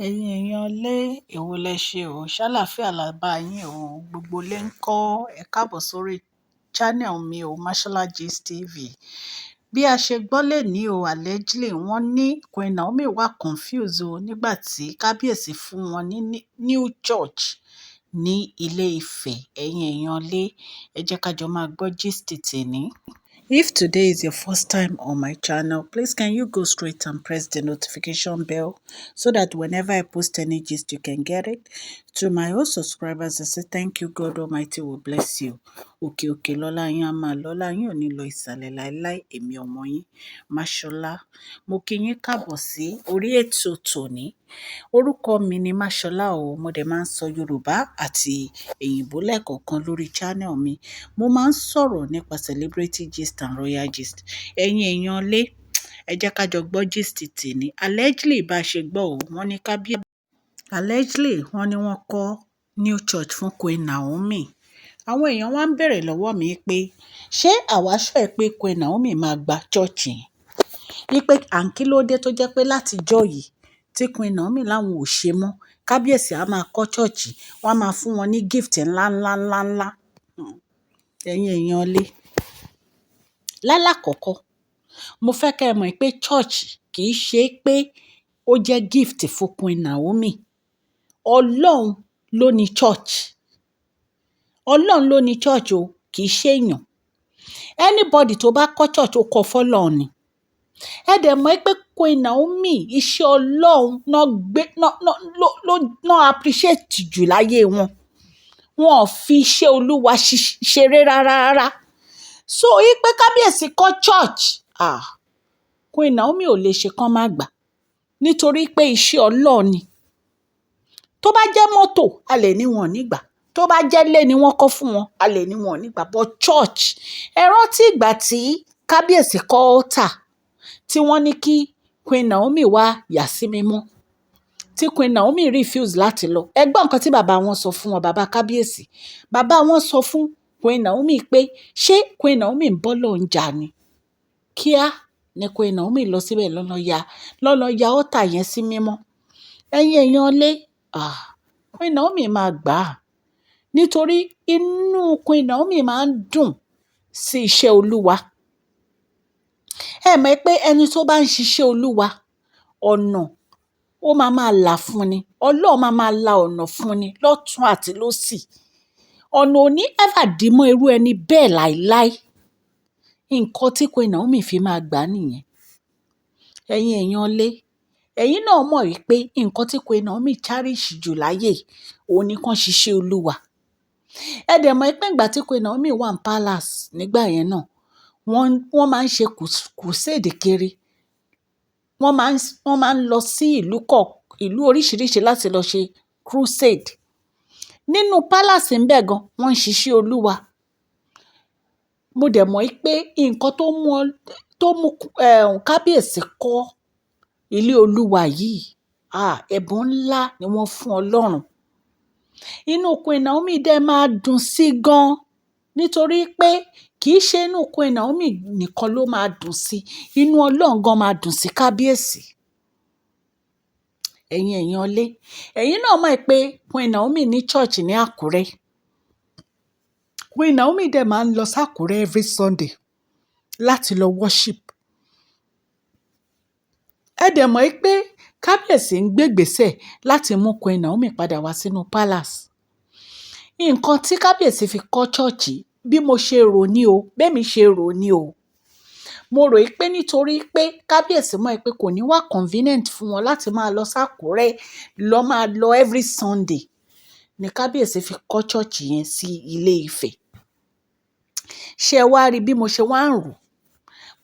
ẹ̀yin èèyàn lé èwo lẹ ṣe o ṣàlàáfíà la bá yín o gbogbo lè ń kọ́ ẹ káàbọ̀ sórí channel mi o Mashola Gist TV. Bí a ṣe gbọ́ lẹ́ni o allegedly wọ́n ní Queen Naomi wà confused o nígbà tí kábíyèsí fún wọn ní new church ní Ilé Ifẹ̀. Ẹ̀yin èèyàn lé ẹ jẹ́ ká jọ máa gbọ́ gist tèní. If today is your first time on my channel, please can you go straight and press the notification bell so that whenever I post any gist, you can get it. To my old subscribers, I say thank you. God Almighty will bless you. Òkè òkè lọ́lá yín á máa lọ́lá yín ò ní lọ ìsàlẹ̀ láéláé. Èmi ọmọ yín Mashola. Mo kí yín káàbọ̀ sí orí ètò tòní. Orúkọ mi ni Mashola o. Mo dẹ̀ máa ń sọ Yorùbá àti Èyìnbó lẹ́ẹ̀kọ̀ọ̀kan lórí channel mi. Mo máa ń sọ̀rọ̀ nípa celebrity gist and royal gist. Ẹ̀yin èèyàn lé ẹ jẹ́ ká jọ gbọ́ gist tèní. Allegedly bá a ṣe gbọ́ o wọ́n ní allegedly wọ́n ní wọ́n kọ́ new church fún Queen Naomi. Àwọn èèyàn wá ń bèrè lọ́wọ́ mi pé ṣé àwa sure pé Queen Naomi máa gba church yẹn? Wípé kí ló dé tó jẹ́ pé látijọ́ yìí tí Queen Naomi láwọn ò ṣe mọ́, kábíyèsí á máa kọ́ church, wọ́n á máa fún wọn ní gift ńlá. Ẹ̀yin èèyàn lé lálàkọ́kọ́ mo fẹ́ kẹ́ ẹ mọ̀ pé church kì í ṣe pé ó jẹ́ gift fún Queen Naomi. Ọlọ́run ló ní church. Ọlọ́run ló ní church o, kì í ṣe èèyàn. Anybody tó bá kọ́ church ó kọ́ fọ́lọ́run ni. Ẹ dẹ̀ mọ̀ pé Queen Naomi iṣẹ́ Ọlọ́run náà appreciate jù láyé wọn. Wọn ò fi iṣẹ́ Olúwa ṣeré rárá. So pé kábíyèsí kọ́ church, Queen Naomi ò lè ṣe kán má gbà nítorí pé iṣẹ́ Ọlọ́run ni. Tó bá jẹ́ mọ́tò a lè ní wọn ò ní gbà, tó bá jẹ́ ilé ni wọ́n kọ́ fún wọn a lè ní wọn ò ní gbà, but church ẹ rántí ìgbà tí kábíyèsí kọ́ altar tí wọ́n ní kí Queen Naomi wá yà sí mímọ́, tí Queen Naomi refuse láti lọ. Ẹ gbọ́ nǹkan tí bàbá wọn sọ fún wọn, bàbá kábíyèsí. Bàbá wọn sọ fún Queen Naomi pé ṣé Queen Naomi ń bọ́ lọ́hùn jà ni? Kíá ni Queen Naomi lọ síbẹ̀ lọ́lọ́ ya altar yẹn sí mímọ́. Ẹ̀yin èèyàn lé Queen Naomi máa gbà á nítorí inú Queen Naomi máa ń dùn sí iṣẹ́ Olúwa. Ẹ mọ̀ pé ẹni tó bá ń ṣiṣẹ́ Olúwa ọ̀nà ó máa là fún ni. Ọlọ́run máa la ọ̀nà fún ni lọ́tùn àti lósì. Ọ̀nà ò ní ever dí mọ́ irú ẹni bẹ́ẹ̀ láíláí. Nǹkan tí Queen Naomi fi máa gbà nìyẹn. Ẹ̀yin èèyàn lé ẹ̀yin náà mọ̀ wípé nǹkan tí Queen Naomi cherish jù láyé òun ni kán ṣiṣẹ́ Olúwa. Ẹ dẹ̀ mọ̀ pé ìgbà tí Queen Naomi wà ní palace nígbà yẹn náà wọ́n máa ń ṣe crusade kiri. Wọ́n máa ń lọ sí ìlú oríṣiríṣi láti lọ ṣe crusade. Nínú palace ń bẹ̀ gan wọ́n ń ṣiṣẹ́ Olúwa. Mo dẹ̀ mọ̀ pé nǹkan tó mú kábíyèsí kọ́ ilé Olúwa yìí, ẹ̀bùn ńlá ni wọ́n fún Ọlọ́run. Inú Queen Naomi dẹ̀ máa dùn sí gan nítorí pé kì í ṣe inú Queen Naomi nìkan ló máa dùn sí, inú Ọlọ́run gan máa dùn sí kábíyèsí. Ẹ̀yin èèyàn lé ẹ̀yin náà mọ̀ pé Queen Naomi ní church ní Àkúrẹ́. Queen Naomi dẹ̀ máa ń lọ sí Àkúrẹ́ every Sunday láti lọ worship. Ẹ dẹ̀ mọ̀ pé kábíyèsí ń gbégbèsè láti mú Queen Naomi padà wá sínú palace. Nǹkan tí kábíyèsí fi kọ́ church bí mo ṣe rò ní o, bẹ́mi ṣe rò ní o. Mo rò pé nítorí pé kábíyèsí mọ̀ pé kò ní wá convenient fún wọn láti máa lọ sí Àkúrẹ́ máa lọ every Sunday ni kábíyèsí fi kọ́ church yẹn sí Ilé Ifẹ̀. Ṣé wá rí bí mo ṣe wá ń rò?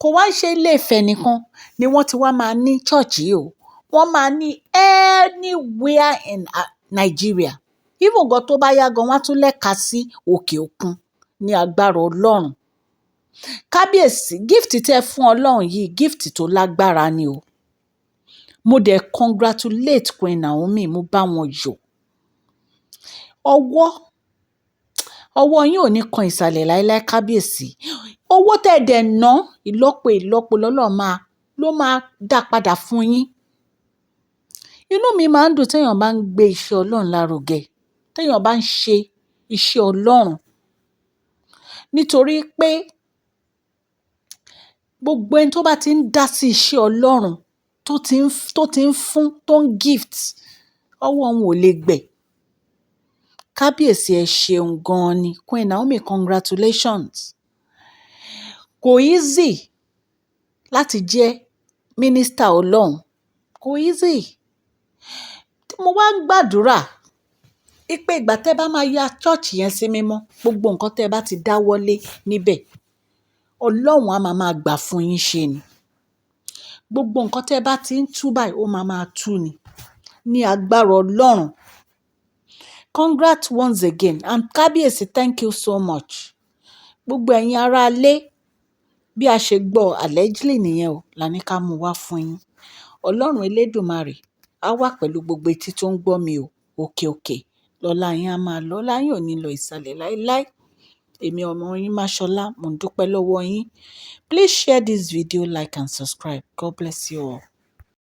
Kò wá ṣe Ilé Ifẹ̀ nìkan ni wọ́n ti wá máa ní church yìí o. Wọ́n máa ní anywhere in Nigeria. Even gan tó bá yá gan wọ́n á tún lẹ́ka sí òkè òkun ní agbára Ọlọ́run. Kábíyèsí gift tẹ́ fún Ọlọ́run yìí gift tó lágbára ni o. Mo dẹ̀ congratulate Queen Naomi, mo bá wọn yọ̀. Ọwọ́ yín ò ní kan ìsàlẹ̀ láíláí kábíyèsí. Owó tẹ́ dẹ̀ ná ìlọ́po lọ́lọ́run ló máa dá padà fún yín. Inú mi máa ń dùn téèyàn bá ń gbé iṣẹ́ Ọlọ́run lárugẹ, téèyàn bá ń ṣe iṣẹ́ Ọlọ́run. Nítorí pé gbogbo ẹni tó bá ti ń dá sí iṣẹ́ Ọlọ́run, tó ti ń fún, tó ń gift, ọwọ́ wọn ò lè gbẹ. Kábíyèsí ẹ ṣeun gan-an ni. Queen Naomi, congratulations. Kò easy láti jẹ́ mínísítà Ọlọ́run. Kò easy. Mo wá ń gbàdúrà pé ìgbà tẹ́ bá máa ya church yẹn sí mímọ́, gbogbo nǹkan tẹ́ bá ti dáwọ́lé níbẹ̀, Ọlọ́run á máa gbà fún yín ṣe ni. Gbogbo nǹkan tẹ́ bá ti ń tú báyìí, ó máa tú ni. Ní agbára Ọlọ́run. Congrats once again. And Kábíyèsí, thank you so much. Gbogbo ẹ̀yin ará ilé, bí a ṣe gbọ́ allegedly nìyẹn o, la ní ká mú wá fún yín. Ọlọ́run Elédùmarè á wà pẹ̀lú gbogbo etí tó ń gbọ́ mi o. Òkè òkè lọ́lá yín á máa lọ. Ọlá yín ò ní lọ ìsàlẹ̀ láéláé. Èmi ọmọ yín Máṣọlá, mo ń dúpẹ́ lọ́wọ́ yín. Please share this video, like and subscribe. God bless you all.